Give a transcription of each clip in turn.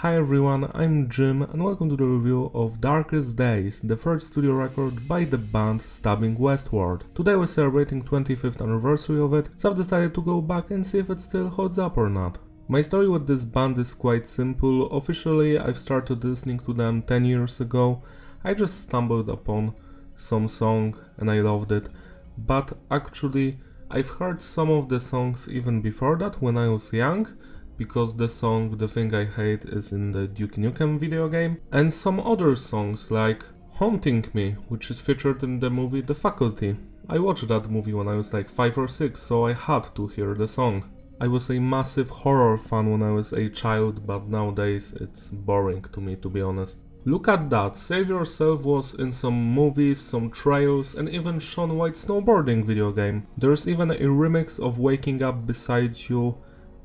Hi everyone, I'm Jim and welcome to the review of Darkest Days, the third studio record by the band Stabbing Westward. Today we're celebrating 25th anniversary of it, so I've decided to go back and see if it still holds up or not. My story with this band is quite simple. Officially I've started listening to them 10 years ago. I just stumbled upon some song and I loved it, but actually I've heard some of the songs even before that when I was young, because the song The Thing I Hate is in the Duke Nukem video game, and some other songs like Haunting Me, which is featured in the movie The Faculty. I watched that movie when I was like 5 or 6, so I had to hear the song. I was a massive horror fan when I was a child, but nowadays it's boring to me, to be honest. Look at that, Save Yourself was in some movies, some trailers, and even Shaun White snowboarding video game. There's even a remix of Waking Up Beside You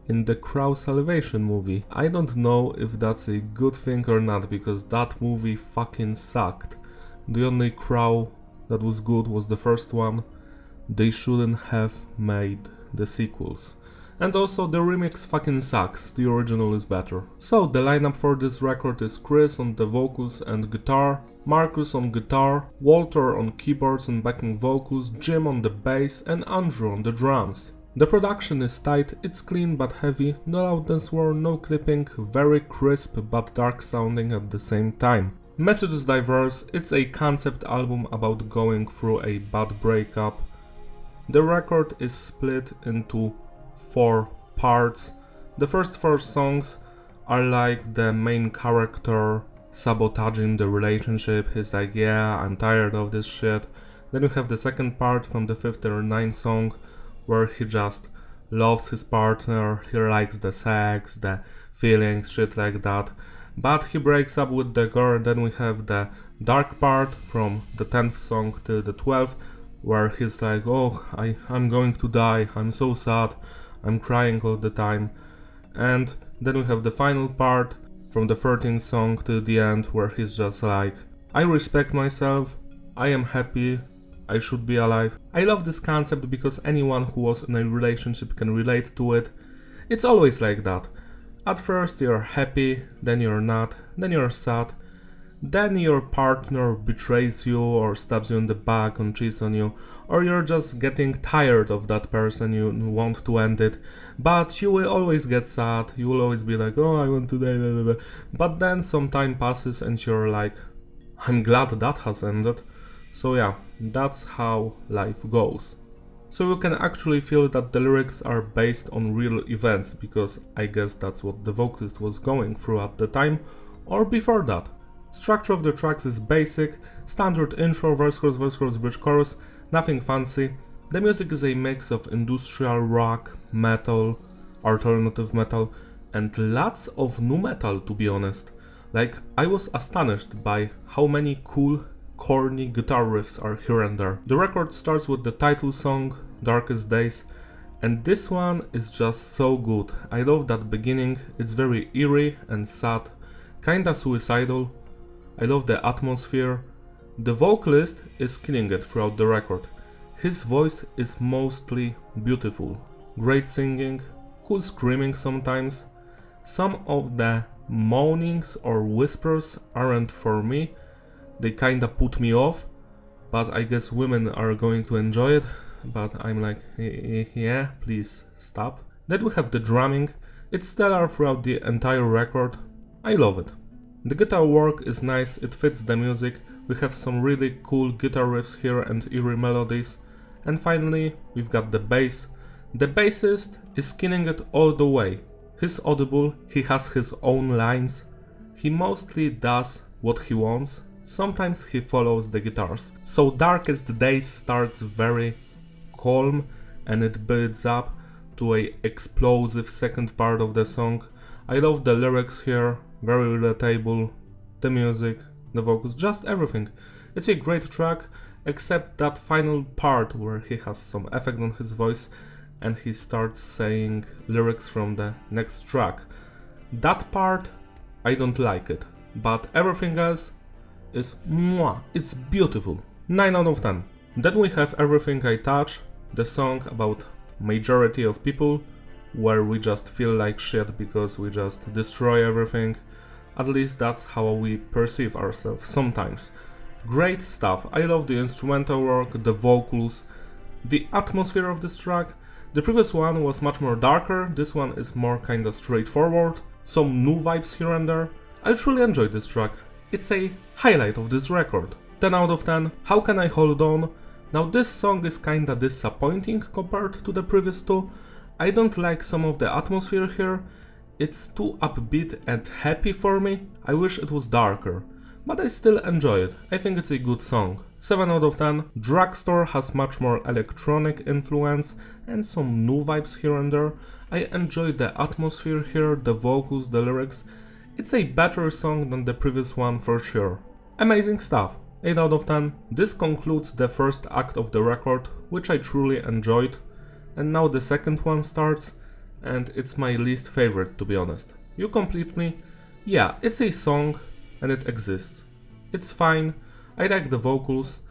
in the Crow Salvation movie. I don't know if that's a good thing or not, because that movie fucking sucked. The only Crow that was good was the first one. They shouldn't have made the sequels. And also the remix fucking sucks, the original is better. So the lineup for this record is Chris on the vocals and guitar, Marcus on guitar, Walter on keyboards and backing vocals, Jim on the bass and Andrew on the drums. The production is tight, it's clean but heavy, no loudness war, no clipping, very crisp but dark sounding at the same time. Message is diverse, it's a concept album about going through a bad breakup. The record is split into 4 parts. The first 4 songs are like the main character sabotaging the relationship. He's like, yeah, I'm tired of this shit. Then you have the second part from the 5th or 9th song, where he just loves his partner, he likes the sex, the feelings, shit like that. But he breaks up with the girl, and then we have the dark part from the 10th song till the 12th, where he's like, oh, I'm going to die, I'm so sad, I'm crying all the time. And then we have the final part from the 13th song till the end, where he's just like, I respect myself, I am happy, I should be alive. I love this concept because anyone who was in a relationship can relate to it. It's always like that. At first you're happy, then you're not, then you're sad, then your partner betrays you or stabs you in the back and cheats on you, or you're just getting tired of that person, you want to end it, but you will always get sad, you will always be like, oh, I want to die, blah, blah, blah. But then some time passes and you're like, I'm glad that has ended. So yeah, that's how life goes. So you can actually feel that the lyrics are based on real events, because I guess that's what the vocalist was going through at the time, or before that. Structure of the tracks is basic, standard intro, verse, chorus, bridge, chorus, nothing fancy. The music is a mix of industrial rock, metal, alternative metal, and lots of nu metal, to be honest. Like, I was astonished by how many cool, corny guitar riffs are here and there. The record starts with the title song, Darkest Days, and this one is just so good. I love that beginning, it's very eerie and sad, kinda suicidal. I love the atmosphere. The vocalist is killing it throughout the record. His voice is mostly beautiful. Great singing, cool screaming sometimes. Some of the moanings or whispers aren't for me. They kinda put me off, but I guess women are going to enjoy it, but I'm like, yeah, please stop. Then we have the drumming. It's stellar throughout the entire record. I love it. The guitar work is nice, it fits the music. We have some really cool guitar riffs here and eerie melodies. And finally, we've got the bass. The bassist is killing it all the way. He's audible, he has his own lines. He mostly does what he wants. Sometimes he follows the guitars. So Darkest Days starts very calm and it builds up to a explosive second part of the song. I love the lyrics here, very relatable, the music, the vocals, just everything. It's a great track, except that final part where he has some effect on his voice and he starts saying lyrics from the next track. That part, I don't like it, but everything else is mwah, it's beautiful, 9 out of 10. Then we have Everything I Touch, the song about majority of people, where we just feel like shit because we just destroy everything. At least that's how we perceive ourselves sometimes. Great stuff. I love the instrumental work, the vocals, the atmosphere of this track. The previous one was much more darker, this one is more kinda straightforward, some new vibes here and there. I truly enjoyed this track. It's a highlight of this record. 10 out of 10. How Can I Hold On? Now this song is kinda disappointing compared to the previous two. I don't like some of the atmosphere here. It's too upbeat and happy for me. I wish it was darker. But I still enjoy it. I think it's a good song. 7 out of 10. Drugstore has much more electronic influence and some new vibes here and there. I enjoy the atmosphere here, the vocals, the lyrics. It's a better song than the previous one for sure. Amazing stuff. 8 out of 10. This concludes the first act of the record, which I truly enjoyed. And now the second one starts, and it's my least favorite, to be honest. You Complete Me? Yeah, it's a song, and it exists. It's fine, I like the vocals,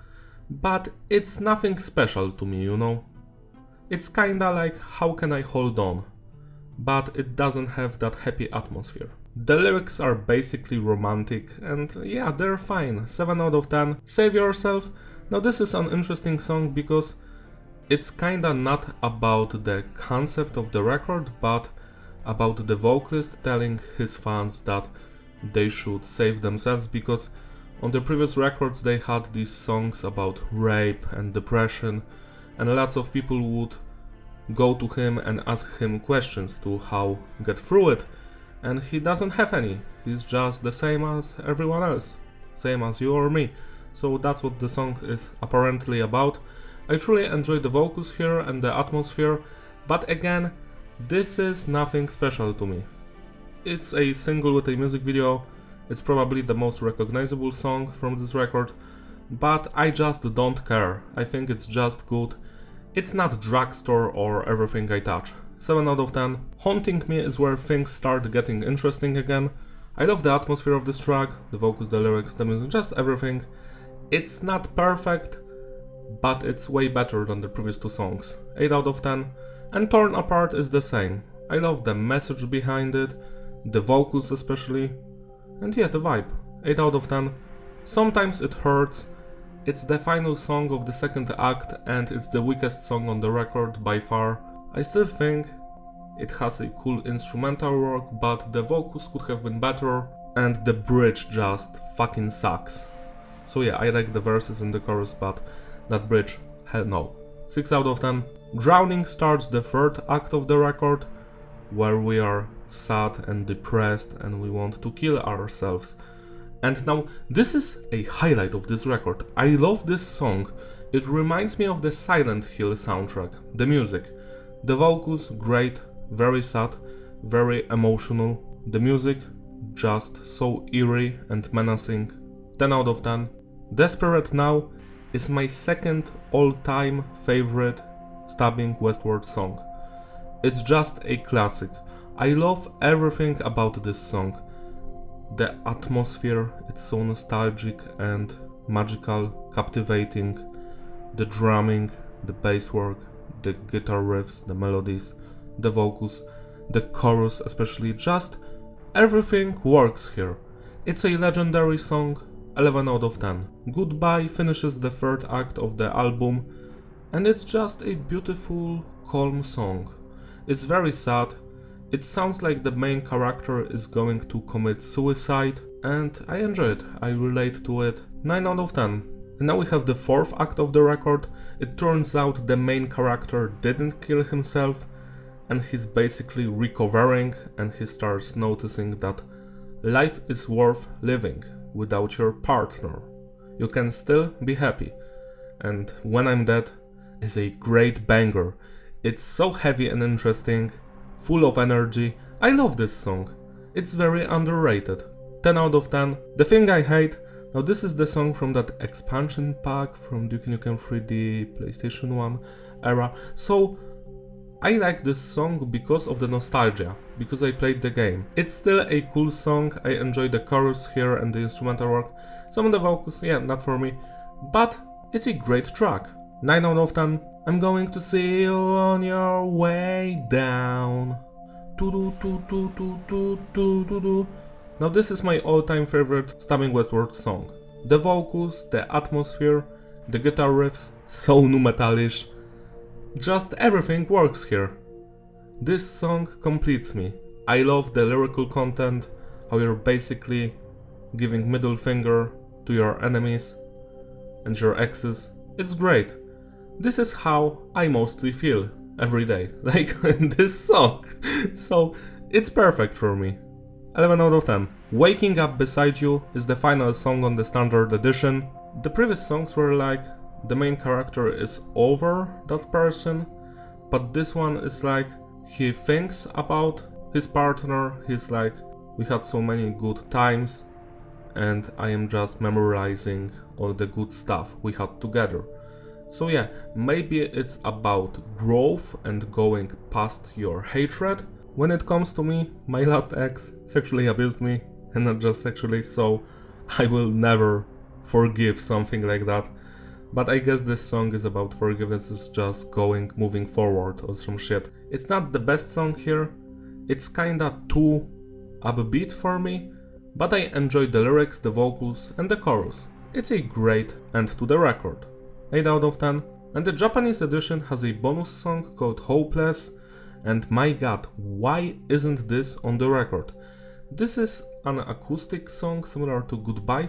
but it's nothing special to me, you know? It's kinda like How Can I Hold On, but it doesn't have that happy atmosphere. The lyrics are basically romantic, and yeah, they're fine. 7 out of 10. Save Yourself. Now this is an interesting song because it's kinda not about the concept of the record, but about the vocalist telling his fans that they should save themselves, because on the previous records they had these songs about rape and depression, and lots of people would go to him and ask him questions to how get through it, and he doesn't have any. He's just the same as everyone else, same as you or me. So that's what the song is apparently about. I truly enjoy the vocals here and the atmosphere, but again, this is nothing special to me. It's a single with a music video, it's probably the most recognizable song from this record, but I just don't care. I think it's just good. It's not Drugstore or Everything I Touch. 7 out of 10. Haunting Me is where things start getting interesting again. I love the atmosphere of this track, the vocals, the lyrics, the music, just everything. It's not perfect, but it's way better than the previous two songs. 8 out of 10. And Torn Apart is the same. I love the message behind it, the vocals especially, and yeah, the vibe. 8 out of 10. Sometimes It Hurts. It's the final song of the second act and it's the weakest song on the record by far. I still think it has a cool instrumental work, but the vocals could have been better and the bridge just fucking sucks. So yeah, I like the verses and the chorus, but that bridge, hell no. 6 out of 10. Drowning starts the third act of the record, where we are sad and depressed and we want to kill ourselves. And now, this is a highlight of this record. I love this song. It reminds me of the Silent Hill soundtrack, the music. The vocals, great, very sad, very emotional. The music, just so eerie and menacing. 10 out of 10. Desperate Now is my second all-time favorite Stabbing Westward song. It's just a classic. I love everything about this song. The atmosphere, it's so nostalgic and magical, captivating. The drumming, the bass work, the guitar riffs, the melodies, the vocals, the chorus especially, just everything works here. It's a legendary song, 11 out of 10. Goodbye finishes the third act of the album, and it's just a beautiful, calm song. It's very sad. It sounds like the main character is going to commit suicide, and I enjoy it. I relate to it. 9 out of 10. And now we have the fourth act of the record. It turns out the main character didn't kill himself, and he's basically recovering, and he starts noticing that life is worth living without your partner. You can still be happy. And When I'm Dead is a great banger. It's so heavy and interesting, full of energy. I love this song. It's very underrated. 10 out of 10. The Thing I Hate. Now this is the song from that expansion pack from Duke Nukem 3D PlayStation 1 era. So I like this song because of the nostalgia, because I played the game. It's still a cool song. I enjoy the chorus here and the instrumental work. Some of the vocals, yeah, not for me, but it's a great track. 9 out of 10. I'm going to see you on your way down. Do do do do do do do do do. Now this is my all-time favorite Stabbing Westward song. The vocals, the atmosphere, the guitar riffs, so nu metalish. Just everything works here. This song completes me. I love the lyrical content, how you're basically giving middle finger to your enemies and your exes. It's great. This is how I mostly feel every day, like in this song. So it's perfect for me. 11 out of 10. Waking Up Beside You is the final song on the standard edition. The previous songs were like the main character is over that person, but this one is like he thinks about his partner. He's like, we had so many good times and I am just memorizing all the good stuff we had together. So yeah, maybe it's about growth and going past your hatred. When it comes to me, my last ex sexually abused me, and not just sexually, so I will never forgive something like that. But I guess this song is about forgiveness, is just moving forward or some shit. It's not the best song here, it's kinda too upbeat for me, but I enjoyed the lyrics, the vocals and the chorus. It's a great end to the record. 8 out of 10. And the Japanese edition has a bonus song called Hopeless, and my god, why isn't this on the record? This is an acoustic song similar to Goodbye,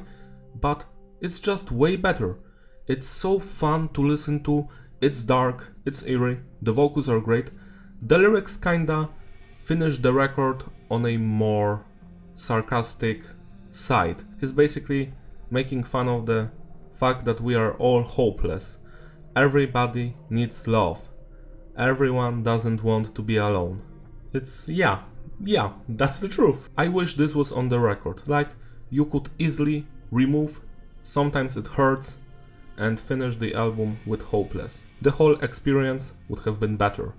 but it's just way better. It's so fun to listen to, it's dark, it's eerie, the vocals are great. The lyrics kinda finish the record on a more sarcastic side. He's basically making fun of the fact that we are all hopeless. Everybody needs love. Everyone doesn't want to be alone. It's, yeah, that's the truth. I wish this was on the record. Like, you could easily remove Sometimes It Hurts and finish the album with Hopeless. The whole experience would have been better.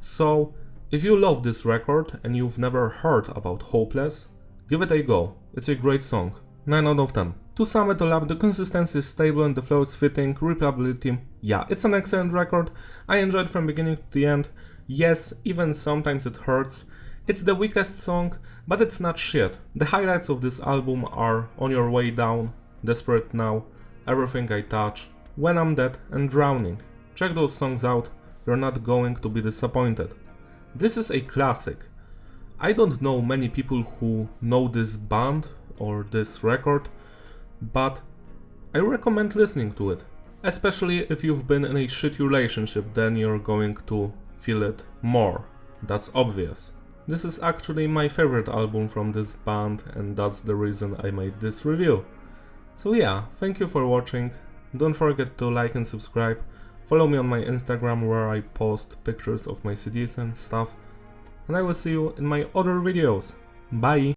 So, if you love this record and you've never heard about Hopeless, give it a go. It's a great song. 9 out of 10. To sum it all up, the consistency is stable and the flow is fitting, replayability, yeah, it's an excellent record. I enjoyed from beginning to the end. Yes, even Sometimes It Hurts. It's the weakest song, but it's not shit. The highlights of this album are On Your Way Down, Desperate Now, Everything I Touch, When I'm Dead and Drowning. Check those songs out, you're not going to be disappointed. This is a classic. I don't know many people who know this band or this record, but I recommend listening to it. Especially if you've been in a shitty relationship, then you're going to feel it more. That's obvious. This is actually my favorite album from this band, and that's the reason I made this review. So yeah, thank you for watching. Don't forget to like and subscribe. Follow me on my Instagram where I post pictures of my CDs and stuff. And I will see you in my other videos. Bye!